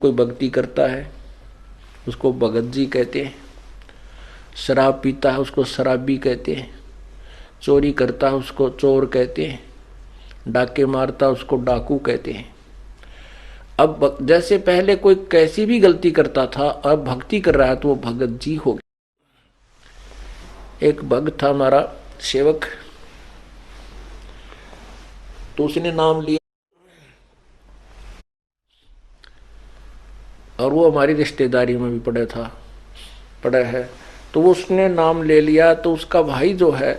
कोई भक्ति करता है उसको भगत जी कहते हैं, शराब पीता है उसको शराबी कहते हैं, चोरी करता है उसको चोर कहते हैं, डाके मारता है उसको डाकू कहते हैं। अब जैसे पहले कोई कैसी भी गलती करता था, अब भक्ति कर रहा है तो वो भगत जी हो गया। एक भक्त था हमारा सेवक, तो उसने नाम लिया और वो हमारी रिश्तेदारी में भी पड़ा है, तो वो उसने नाम ले लिया। तो उसका भाई जो है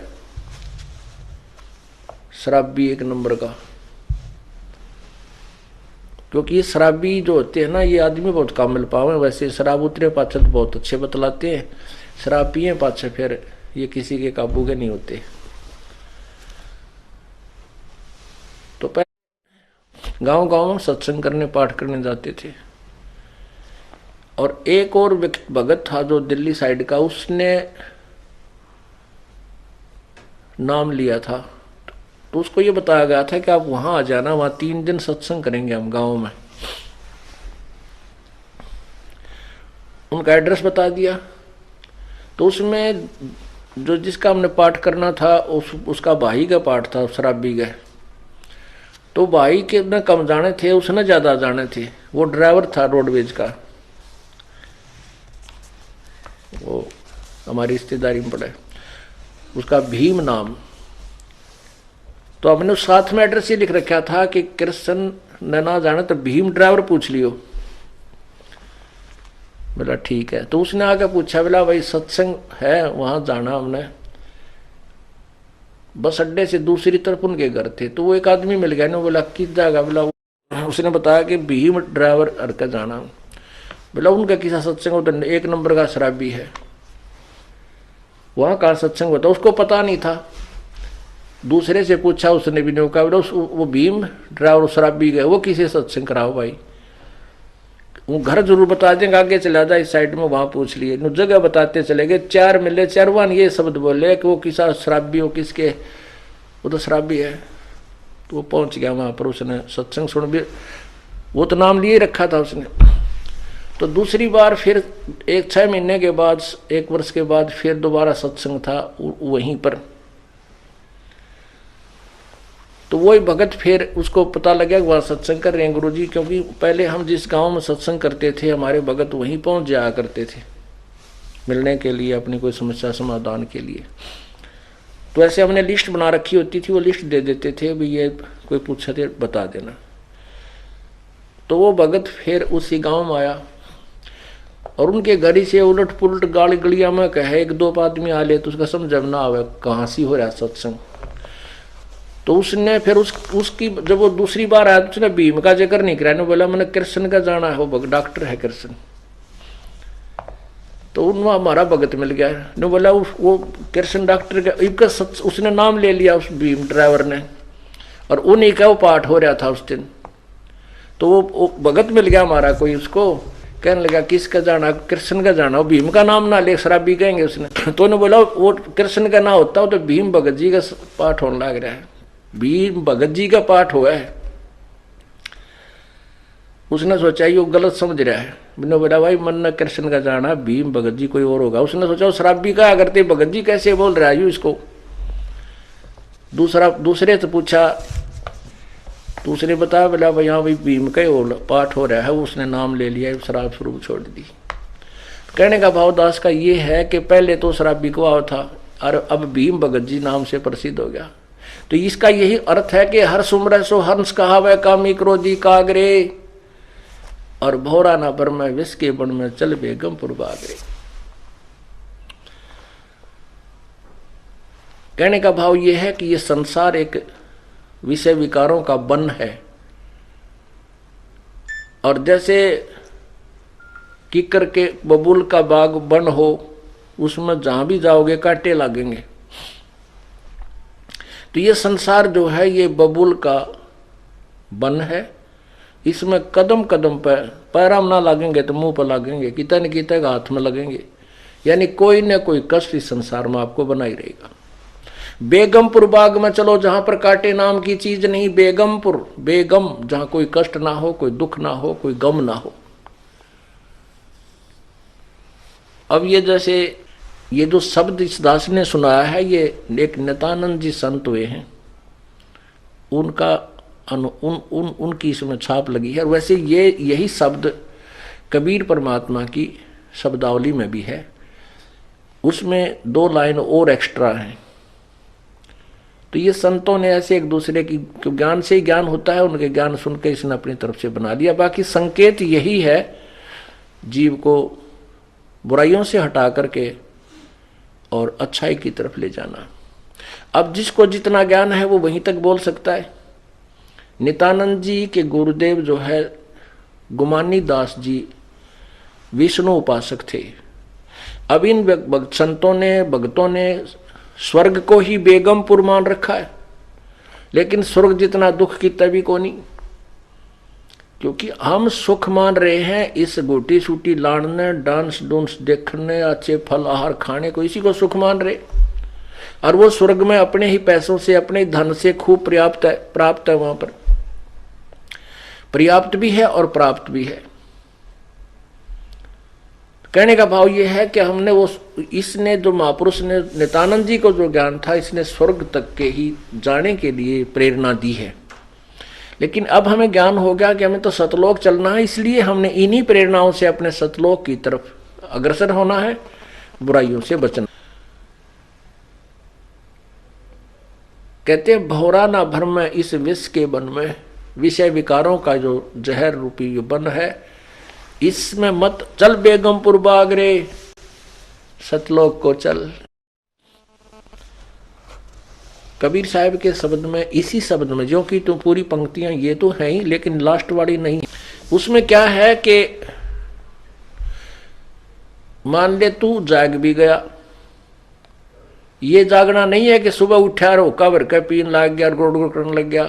शराबी एक नंबर का, क्योंकि ये शराबी जो होते हैं ना ये आदमी बहुत कम मिल पावे। वैसे शराब उतरे पाछे तो बहुत अच्छे बतलाते हैं, शराब पिए पाछे फिर ये किसी के काबू के नहीं होते। तो पहले गांव गांव में सत्संग करने पाठ करने जाते थे। और एक और भगत था जो दिल्ली साइड का, उसने नाम लिया था। तो उसको ये बताया गया था कि आप वहां आ जाना, वहां 3 दिन सत्संग करेंगे हम गांव में। उनका एड्रेस बता दिया। तो उसमें जो जिसका हमने पाठ करना था उसका भाई का पाठ था, शराबी का। तो भाई के न कम जाने थे, उसने ज्यादा जाने थे। वो ड्राइवर था रोडवेज का, वो हमारी रिश्तेदारी में पड़ा, उसका भीम नाम। तो हमने उस साथ में एड्रेस ये लिख रखा था कि कृष्ण ने ना जाने तो भीम ड्राइवर पूछ लियो। बोला ठीक है। तो उसने आके पूछा, बोला भाई सत्संग है वहां जाना हमने। बस अड्डे से दूसरी तरफ उनके घर थे। तो वो एक आदमी मिल गया ना, बोला किस जगह, बोला उसने बताया कि भीम ड्राइवर हरकत जाना। बोला उनका किसा सत्संग होता, 1 नंबर का शराबी है, वहां का सत्संग होता। उसको पता नहीं था, दूसरे से पूछा, उसने भी नहीं कहा। बोला वो भीम ड्राइवर शराबी गए, वो किसे सत्संग कराओ भाई, वो घर जरूर बता देंगे, आगे चला जाए इस साइड में, वहां पूछ लिए। जगह बताते चले गए, 4 मिले, 4 ये शब्द बोले कि वो किसा शराबी हो, किसके, वो तो शराबी है। तो वो पहुंच गया वहां पर, उसने सत्संग सुन भी, वो तो नाम लिए रखा था उसने। तो दूसरी बार फिर 6 महीने के बाद, 1 वर्ष के बाद फिर दोबारा सत्संग था वहीं पर। तो वही भगत फिर उसको पता लगा कि वहाँ सत्संग कर रहे हैं गुरुजी, क्योंकि पहले हम जिस गांव में सत्संग करते थे हमारे भगत वहीं पहुंच जाया करते थे मिलने के लिए, अपनी कोई समस्या समाधान के लिए। तो ऐसे हमने लिस्ट बना रखी होती थी, वो लिस्ट दे देते थे, भाई ये कोई पूछा थे बता देना। तो वो भगत फिर उसी गाँव में आया और उनके घर से उलट पुलट गाली गलिया में कहे 1-2 आदमी आ ले तो उसका समझ ना आवे कहाँ सी हो रहा सत्संग। तो उसने फिर उसकी जब वो दूसरी बार आया तो उसने भीम का जिक्र नहीं कराया, बोला मैंने कृष्ण का जाना है, वो डॉक्टर है कृष्ण। तो उनमें हमारा भगत मिल गया ने, बोला वो कृष्ण डॉक्टर का इनका उसने नाम ले लिया उस भीम ड्राइवर ने, और उन्हीं का वो पाठ हो रहा था उस दिन। तो वो भगत मिल गया हमारा कोई, उसको कहने लगा किसका जाना, कृष्ण का जाना, वो भीम का नाम ना ले शराबी कहेंगे उसने। तो उन्होंने बोला वो कृष्ण का ना होता हो तो भीम भगत जी का पाठ होने लग रहा है, भीम भगत जी का पाठ हुआ है। उसने सोचा ये गलत समझ रहा है। मैंने बोला भाई मन न कृष्ण का जाना, भीम भगत जी कोई और होगा। उसने सोचा शराबी का करते भगत जी कैसे बोल रहा है इसको। दूसरे से पूछा, दूसरे बताया, बोला भाई हाँ भाई भीम का ही पाठ हो रहा है, उसने नाम ले लिया, शराब शुरू छोड़ दी। कहने का भाव दास का ये है कि पहले तो शराबी को था और अब भीम भगत जी नाम से प्रसिद्ध हो गया। तो इसका यही अर्थ है कि हर सुमर सो हंस कहावे, कामी क्रोधी कागरे, और भौरा ना बर में विष के बन में चल बेगमपुर बागरे। कहने का भाव यह है कि यह संसार एक विषय विकारों का वन है, और जैसे किकर के बबूल का बाग वन हो, उसमें जहां भी जाओगे कांटे लगेंगे। तो ये संसार जो है ये बबूल का वन है, इसमें कदम कदम पर पैराम ना लगेंगे तो मुंह पर लगेंगे, कितना न कितना हाथ में लगेंगे, यानी कोई न कोई कष्ट इस संसार में आपको बना ही रहेगा। बेगमपुर बाग में चलो जहां पर कांटे नाम की चीज नहीं, बेगमपुर, बेगम जहां कोई कष्ट ना हो, कोई दुख ना हो, कोई गम ना हो। अब ये जैसे ये जो शब्द इस दास ने सुनाया है, ये एक नित्यानंद जी संत हुए हैं, उनका उनकी इसमें छाप लगी है। और वैसे ये यही शब्द कबीर परमात्मा की शब्दावली में भी है, उसमें 2 लाइन और एक्स्ट्रा हैं। तो ये संतों ने ऐसे एक दूसरे की ज्ञान से ही ज्ञान होता है, उनके ज्ञान सुन के इसने अपनी तरफ से बना दिया। बाकी संकेत यही है, जीव को बुराइयों से हटा करके और अच्छाई की तरफ ले जाना। अब जिसको जितना ज्ञान है वो वहीं तक बोल सकता है। नित्यानंद जी के गुरुदेव जो है गुमानी दास जी विष्णु उपासक थे। अब इन संतों ने, भक्तों ने स्वर्ग को ही बेगमपुर मान रखा है, लेकिन स्वर्ग जितना दुख की तभी को नहीं, क्योंकि हम सुख मान रहे हैं इस गोटी सूटी लाड़ने, डांस डूंस देखने, अच्छे फल आहार खाने को, इसी को सुख मान रहे। और वो स्वर्ग में अपने ही पैसों से, अपने धन से खूब प्राप्त है, वहां पर पर्याप्त भी है और प्राप्त भी है। कहने का भाव ये है कि हमने वो, इसने जो महापुरुष ने नित्यानंद जी को जो ज्ञान था, इसने स्वर्ग तक के ही जाने के लिए प्रेरणा दी है। लेकिन अब हमें ज्ञान हो गया कि हमें तो सतलोक चलना है, इसलिए हमने इन्हीं प्रेरणाओं से अपने सतलोक की तरफ अग्रसर होना है, बुराइयों से बचना। कहते हैं भौरा ना भ्रम में इस विष के बन में, विषय विकारों का जो जहर रूपी जो बन है, इसमें मत चल बेगमपुर बाग रे, सतलोक को चल। कबीर साहब के शब्द में, इसी शब्द में, जो कि तो पूरी पंक्तियां ये तो हैं ही, लेकिन लास्ट वाली नहीं, उसमें क्या है कि मान ले तू जाग भी गया, ये जागना नहीं है कि सुबह उठा और हुक्का भर के पीन लग गया, गुड़ गुड़ करने लग गया।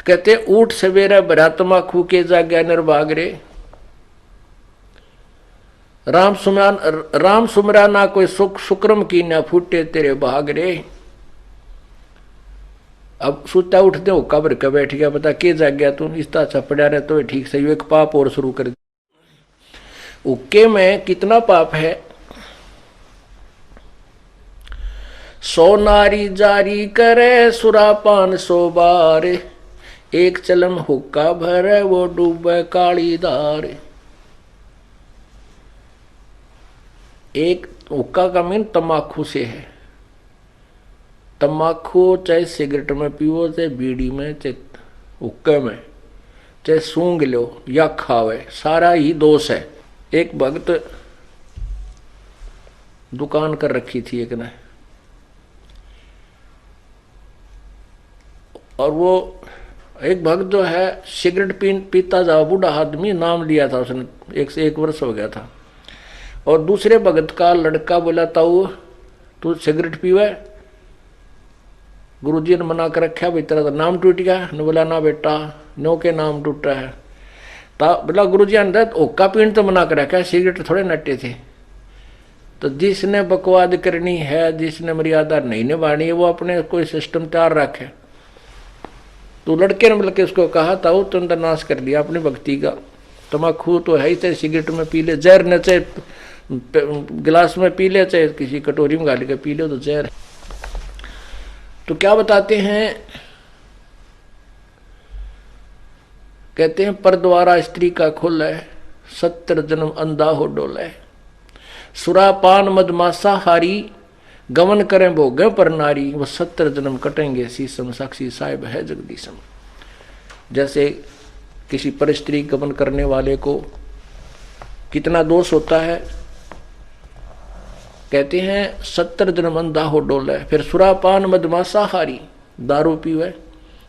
कहते उठ सवेरे भरा तमाकू के जाग गया निर्भाग रे, राम सुमरा ना कोई सुख शुक्रम की ना फूटे तेरे भाग रे। अब सुता उठते हो कब्र के बैठ गया, बता के जाग गया तू, इस तरह पड़ा रहे तो ठीक सही, एक पाप और शुरू कर दिया। उक्के में कितना पाप है। सो नारी जारी करे सुरापान 100 बार, एक चलम हुक्का भरे वो डूबे काली धार। एक हुक्का का मीन तम्बाकू से है। तम्बाकू चाहे सिगरेट में पियो, चाहे बीड़ी में, चाहे हुक्के में, चाहे सूंघ लो या खावे, सारा ही दोष है। एक भक्त दुकान कर रखी थी एक ने, और वो एक भक्त जो है सिगरेट पीता जा, बूढ़ा आदमी, नाम लिया था उसने, 1 वर्ष हो गया था। और दूसरे भगत का लड़का बोला ताऊ तू सिगरेट पीवे, गुरुजी ने मना कर रखा, भाई तेरा तो नाम टूट गया। ने बोला ना बेटा, नो के नाम टूटा है। बोला गुरुजी अंदर ओका पीन तो मना कर रखा है, सिगरेट थोड़े नट्टे थे। तो जिसने बकवाद करनी है, जिसने मर्यादा नहीं निभानी है, वो अपने कोई सिस्टम तैयार रखे। तो लड़के ने बल्कि उसको कहा ताऊ तुमने नाश कर दिया अपनी भक्ति का, तम्बाकू तो है ही, चाहे सिगरेट में पी ले, जहर न चाहे गिलास में पी ले, चाहे किसी कटोरी में गाली के पी ले, तो जहर है। तो क्या बताते हैं, कहते हैं पर द्वारा स्त्री का खुल है, 70 जन्म अंधा हो डोले, सुरापान मदमासा हारी, गमन करें भोगे पर नारी, वो 70 जन्म कटेंगे शीशम, साक्षी साहिब है जगदीशम। जैसे किसी पर स्त्री गमन करने वाले को कितना दोष होता है, कहते हैं 70 जन्म अंधा हो डोले। फिर सुरापान मदमासा हारी, दारू पीवे,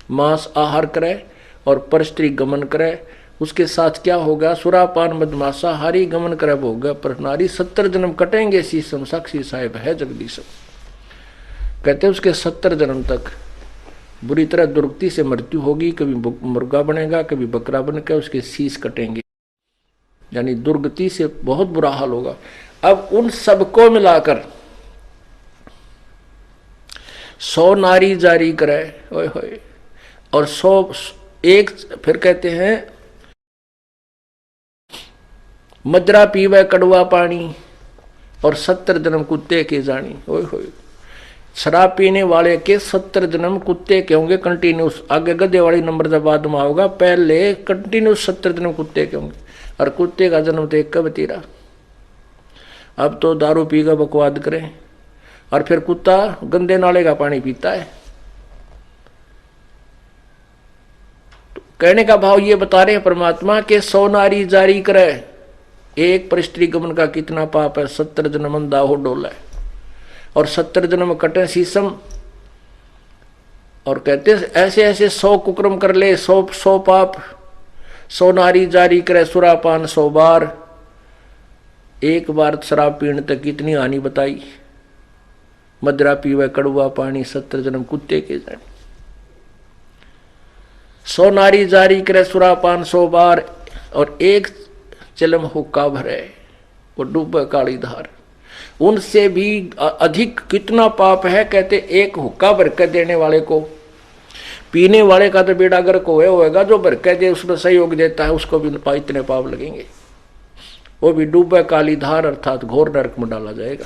मांस आहार करे और पर स्त्री गमन करे, उसके साथ क्या होगा, सुरापान मदमासा हारी, गमन करे भोग पर नारी, 70 जन्म कटेंगे शीशम, साक्षी साहिब है जगदीशम। कहते हैं उसके 70 जन्म तक बुरी तरह दुर्गति से मृत्यु होगी, कभी मुर्गा बनेगा, कभी बकरा बनकर उसके शीश कटेंगे, यानी दुर्गति से बहुत बुरा हाल होगा। अब उन सबको मिलाकर 100 नारी जारी करे, ओए होए, और 101 फिर कहते हैं मजरा पीवे कड़वा पानी, और 70 जन्म कुत्ते के जानी। ओए होए, शराब पीने वाले के 70 जन्म कुत्ते के होंगे कंटिन्यूस। आगे गधे वाली नंबर जब बाद में होगा, पहले कंटिन्यूस 70 जन्म कुत्ते के होंगे। और कुत्ते का जन्म तो एक कब तेरा। अब तो दारू पी कर बकवाद करें, और फिर कुत्ता गंदे नाले का पानी पीता है। तो कहने का भाव ये बता रहे हैं परमात्मा के 100 नारी जारी करे, एक पर स्त्री गमन का कितना पाप है। 70 जन्म अंधा हो डोला है, और 70 जन्म कटे शीशम। और कहते ऐसे ऐसे 100 कुकर्म कर ले, 100 पाप। 100 नारी जारी करे सुरापान 100 बार। एक बार शराब पीने तक कितनी हानि बताई। मदरा पीवे कड़वा पानी, 70 जन्म कुत्ते के जाने। 100 नारी जारी करे सुरापान 100 बार, और एक चिलम हुक्का भरे वो डूबे काली धार। उनसे भी अधिक कितना पाप है। कहते एक हुक्का भर के देने वाले को, पीने वाले का तो बेड़ा गर्क होएगा, जो भर के दे उसमें सहयोग देता है उसको भी इतने पाप लगेंगे। वो भी डूबे काली धार अर्थात घोर नरक में डाला जाएगा।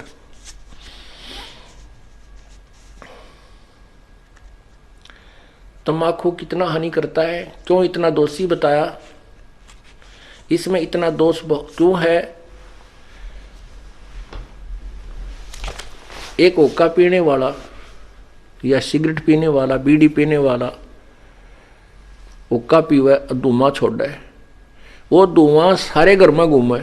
तंबाकू कितना हानि करता है, क्यों इतना दोषी बताया, इसमें इतना दोष क्यों है। एक हुक्का पीने वाला या सिगरेट पीने वाला, बीड़ी पीने वाला हुक्का पीवे, धुआं छोड़ है, वो धुआं सारे घर में घूमे।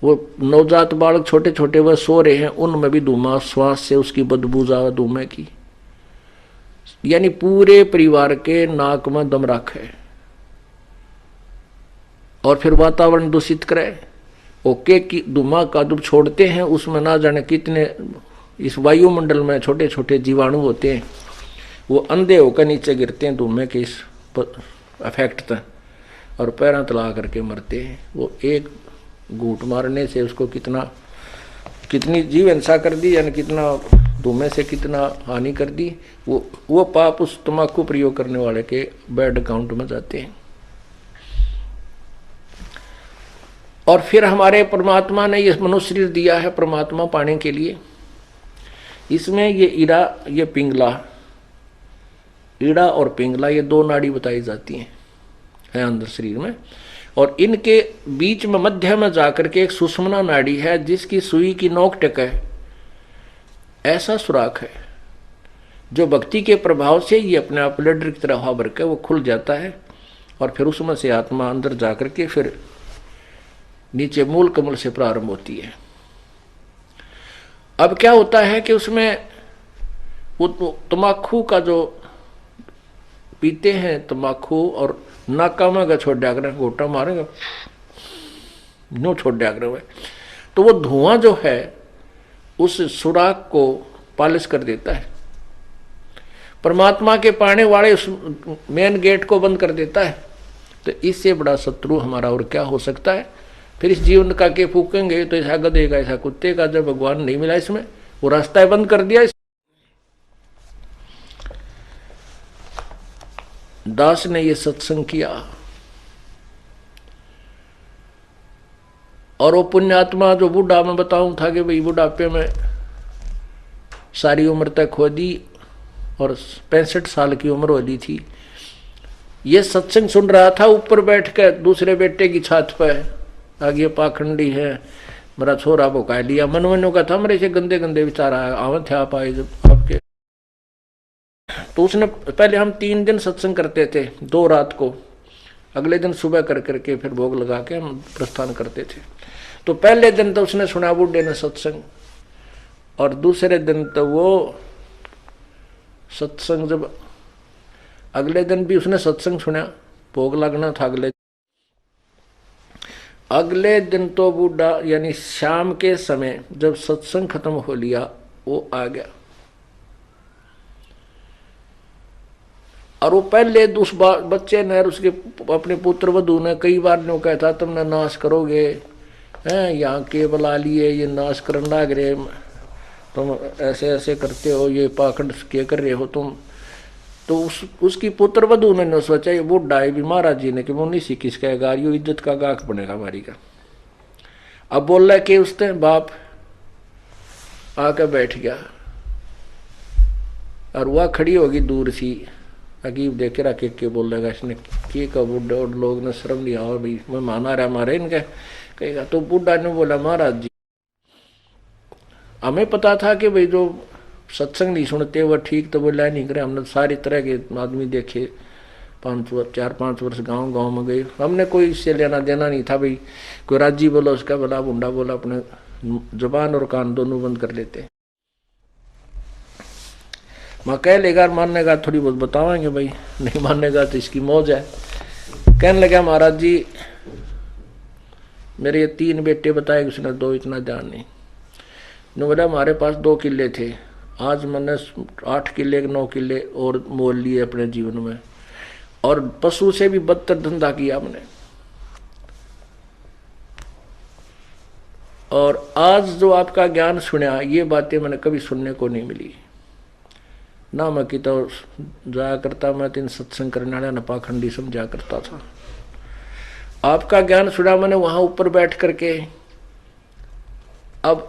वो नवजात बालक छोटे छोटे वह सो रहे हैं, उनमें भी धुआं, श्वास से उसकी बदबू जावे धुएं की। यानी पूरे परिवार के नाक में दम रखे और फिर वातावरण दूषित करे। ओके की धुआं का जब छोड़ते हैं उसमें ना जाने कितने इस वायुमंडल में छोटे छोटे जीवाणु होते हैं, वो अंधे होकर नीचे गिरते हैं धुएं के इस इफेक्ट तक, और पैरों तला करके मरते हैं। वो एक घूंट मारने से उसको कितनी जीव हिंसा कर दी, यानी कितना धुएं से कितना हानि कर दी। वो पाप उस तंबाकू प्रयोग करने वाले के बैड अकाउंट में जाते हैं। और फिर हमारे परमात्मा ने ये मनुष्य शरीर दिया है परमात्मा पाने के लिए। इसमें ये ईड़ा, ये पिंगला, ईड़ा और पिंगला ये 2 नाड़ी बताई जाती हैं अंदर शरीर में, और इनके बीच में मध्य में जाकर के एक सुषुम्ना नाड़ी है जिसकी सुई की नोक टेक है, ऐसा सुराख है जो भक्ति के प्रभाव से ये अपने आप लड्डर की तरह हवा भर के वो खुल जाता है, और फिर उसमें से आत्मा अंदर जाकर के फिर नीचे मूल कमल से प्रारंभ होती है। अब क्या होता है कि उसमें वो तंबाकू का जो पीते हैं तंबाकू, और नाका में अगर छोड़ दिया करें, घोटा मारेंगे नो छोड़ दिया करें, तो वो धुआं जो है उस सुराख को पालिश कर देता है। परमात्मा के पाने वाले उस मेन गेट को बंद कर देता है। तो इससे बड़ा शत्रु हमारा और क्या हो सकता है। फिर इस जीवन का के फूकेंगे तो ऐसा गधे का ऐसा कुत्ते का, जब भगवान नहीं मिला इसमें, वो रास्ता बंद कर दिया। दास ने ये सत्संग किया, और वो पुण्यात्मा जो बूढ़ा मैं बताऊं था कि भाई बुढ़ापे में सारी उम्र तक खो दी और 65 साल की उम्र हो दी थी, ये सत्संग सुन रहा था ऊपर बैठ कर दूसरे बेटे की छत पर। आगे पाखंडी है, मेरा छोरा भुका लिया, मनमनो का था, मेरे से गंदे गंदे विचार आवे थे आप आए जब आपके। तो उसने पहले हम 3 दिन सत्संग करते थे, 2 रात को, अगले दिन सुबह कर करके फिर भोग लगा के हम प्रस्थान करते थे। तो पहले दिन तो उसने सुना बूढ़े ने सत्संग, और दूसरे दिन तो वो सत्संग, जब अगले दिन भी उसने सत्संग सुना, भोग लगना था अगले दिन तो बूढ़ा यानी शाम के समय जब सत्संग खत्म हो लिया वो आ गया, और वो पहले उस बच्चे ने उसके अपने पुत्र वधू ने कई बार ने कहा था तुमने नाश करोगे, हैं यहाँ के बुला लिए, ये नाश करने लग रहे, तुम ऐसे ऐसे करते हो, ये पाखंड क्या कर रहे हो तुम। तो उसकी पुत्र वधू ने सोचा ये बूढ़ा है भी महाराज जी ने कि वो नहीं सी किसका गार, यो इज्जत का गाक बनेगा हमारी का। अब बोल रहा है कि उसने बाप आकर बैठ गया और वह खड़ी होगी दूर सी अकीब देख के रखे के बोल रहा इसने कि बुढ़ा और लोग ने शर्म नहीं आओ भाई मैं माना रहा मारे इनके कहेगा। तो बुढ़ा ने बोला महाराज जी हमें पता था कि भाई जो सत्संग नहीं सुनते वह ठीक तो बोला नहीं करे। हमने सारी तरह के आदमी देखे 4-5 वर्ष गांव में गए। हमने कोई इससे लेना देना नहीं था भाई कोई राजी बोला उसका बोला बुंडा बोला अपने जुबान और कान दोनों बंद कर लेते। मैं कह लेगा मानने का थोड़ी बहुत बतावाएंगे भाई नहीं मानेगा तो इसकी मौज है। कहने लगा महाराज जी मेरे ये 3 बेटे बताए उसने 2 इतना ध्यान नहीं। ने बोला हमारे पास 2 किले थे आज मैंने 8 किले 9 किले और मोल लिए अपने जीवन में और पशु से भी बदतर धंधा किया हमने। और आज जो आपका ज्ञान सुना ये बातें मैंने कभी सुनने को नहीं मिली ना। मैं कि तो जाया करता मैं 3 सत्संग करने वाला नपाखंडी समझा करता था। आपका ज्ञान सुना मैंने वहां ऊपर बैठ करके। अब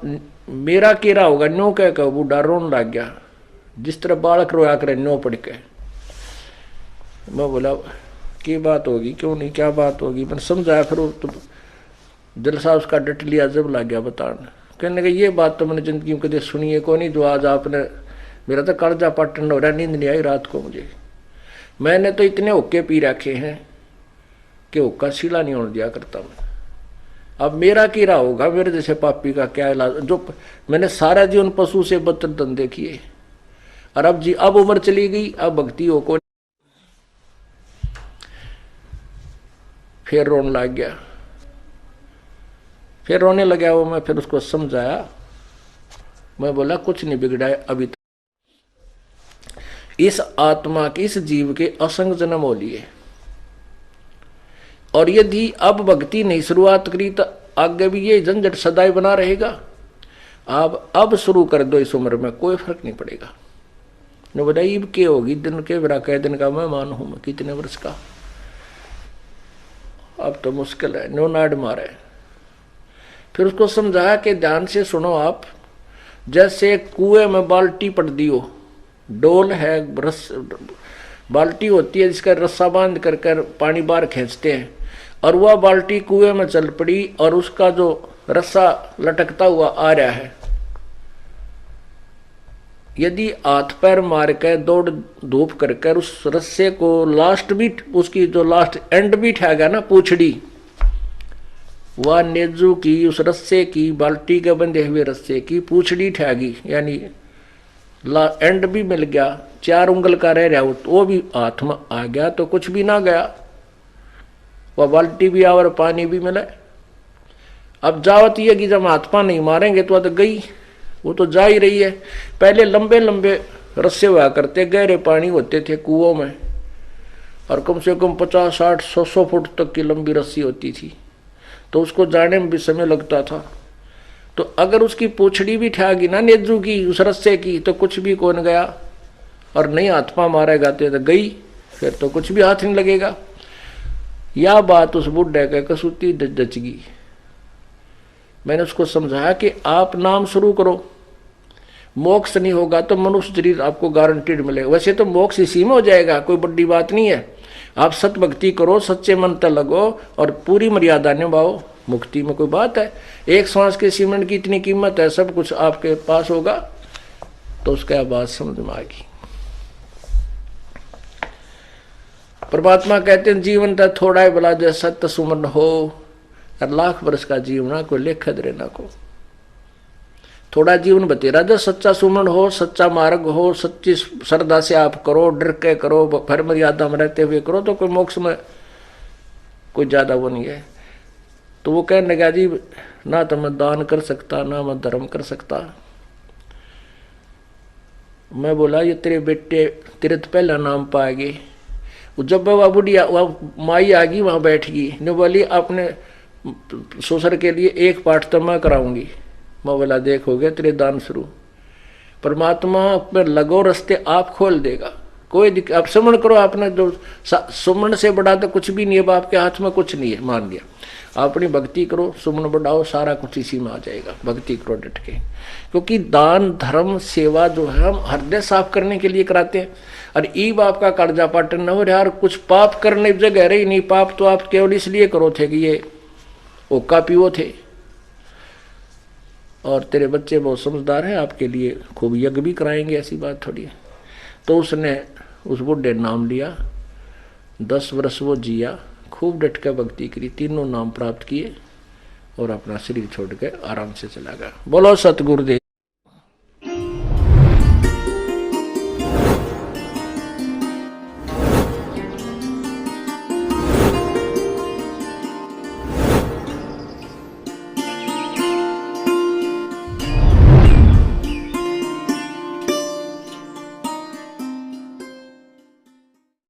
मेरा केरा होगा न्यो कह बूढ़ा रोन लग गया जिस तरह बालक रोया करे न्यो पड़ के। मैं बोला क्या बात होगी क्यों नहीं क्या बात होगी मैंने समझाया। फिर तो जलसा उसका डट लिया जब लग गया बताने। कहने लगा ये बात तो मैंने जिंदगी में कभी सुनी है को नहीं जो आज आपने मेरा तो कर्जा पटन हो रहा नींद नहीं आई रात को मुझे। मैंने तो इतने हुक्के पी रखे हैं कि हुक्का सीला नहीं होने दिया करता मैं। अब मेरा कीड़ा होगा मेरे जैसे पापी का क्या इलाज जो मैंने सारा जीवन पशु से बदतर धंधे किए। और अब उम्र चली गई अब भक्ति हो को। फिर रोने लग गया फिर रोने लगा वो। मैं फिर उसको समझाया। मैं बोला कुछ नहीं बिगड़ा है अभी तक। इस आत्मा के इस जीव के असंग जन्म हो लिए और यदि अब भक्ति नहीं शुरुआत करी तो आगे भी ये झंझट सदाई बना रहेगा। आप अब शुरू कर दो इस उम्र में कोई फर्क नहीं पड़ेगा। ने बोला ईब के होगी दिन के बरा कह दिन का मैं मान हूं मैं कितने वर्ष का अब तो मुश्किल है नो नाड मारे। फिर उसको समझाया कि ध्यान से सुनो आप जैसे कुएं में बाल्टी पड़ दी हो डोल है बाल्टी होती है जिसका रस्सा बांध कर पानी बाहर खींचते हैं और वह बाल्टी कुएं में चल पड़ी और उसका जो रस्सा लटकता हुआ आ रहा है। यदि हाथ पैर मार कर दौड़ धूप कर उस रस्से को लास्ट बीट उसकी जो लास्ट एंड बीट है ना पूछड़ी वह नेजू की उस रस्से की बाल्टी के बंधे हुए रस्से की पूछड़ी ठहगी यानी एंड भी मिल गया 4 उंगल का रह रहा वो भी हाथ में आ गया तो कुछ भी ना गया। वह बाल्टी भी और पानी भी मिला। अब जावत ये कि जब हाथ पा नहीं मारेंगे तो गई वो तो जा ही रही है। पहले लंबे लंबे रस्से हुआ करते गहरे पानी होते थे कुओं में और कम से कम 50, 60, 100 फुट तक की लंबी रस्सी होती थी तो उसको जाने में भी समय लगता था। तो अगर उसकी पूछड़ी भी ठहगी ना नेजू की उस रस्से की तो कुछ भी कौन गया और नहीं हाथ पा मारेगा तो गई फिर तो कुछ भी हाथ नहीं लगेगा। यह बात उस बुढ़े के कसूती जच गई। मैंने उसको समझाया कि आप नाम शुरू करो मोक्ष नहीं होगा तो मनुष्य शरीर आपको गारंटीड मिलेगा। वैसे तो मोक्ष इसी में हो जाएगा कोई बड़ी बात नहीं है। आप सत भक्ति करो सच्चे मन तक लगो और पूरी मर्यादा निभाओ मुक्ति में कोई बात है। एक सांस के सीमेंट की इतनी कीमत है सब कुछ आपके पास होगा तो उसका बात समझ में आएगी। परमात्मा कहते हैं जीवन तो थोड़ा ही भला जो सत्य सुमन हो और लाख वर्ष का जीवन को लेख दे ना को थोड़ा जीवन बतेरा जो सच्चा सुमन हो सच्चा मार्ग हो सच्ची श्रद्धा से आप करो डर के करो फिर मर्यादा में रहते हुए करो तो कोई मोक्ष में कोई ज्यादा वो नहीं है। तो वो कहने लगा जी ना तो मैं दान कर सकता ना मैं धर्म कर सकता। मैं बोला ये तेरे बेटे तेरे तो पहला नाम पाएंगे। जब वह बुढ़िया वह माई आ गई वहां बैठ गई ने बोली अपने ससुर के लिए एक पाठ तो मैं कराऊंगी। मैं बोला देखोगे तेरे दान शुरू परमात्मा में लगो रास्ते आप खोल देगा कोई दिक्कत। आप सुमन करो आपने जो सुमन से बड़ा तो कुछ भी नहीं है आपके हाथ में कुछ नहीं है मान लिया। अपनी भक्ति करो, सुमन बढ़ाओ, सारा कुछ इसी में आ जाएगा। भक्ति करो डट के, क्योंकि दान धर्म सेवा जो है हम हृदय साफ करने के लिए कराते हैं। और ई बाप का कर्जा पाटन न हो यार, कुछ पाप करने की जगह रही नहीं। पाप तो आप केवल इसलिए करो थे कि ये ओका पीओ थे, और तेरे बच्चे बहुत समझदार हैं, आपके लिए खूब यज्ञ भी कराएंगे, ऐसी बात थोड़ी है। तो उसने उस बुढ़े नाम लिया, 10 वर्ष वो जिया, खूब डट कर भक्ति करी, तीनों नाम प्राप्त किए और अपना शरीर छोड़ के आराम से चला गया। बोलो सतगुरुदेव।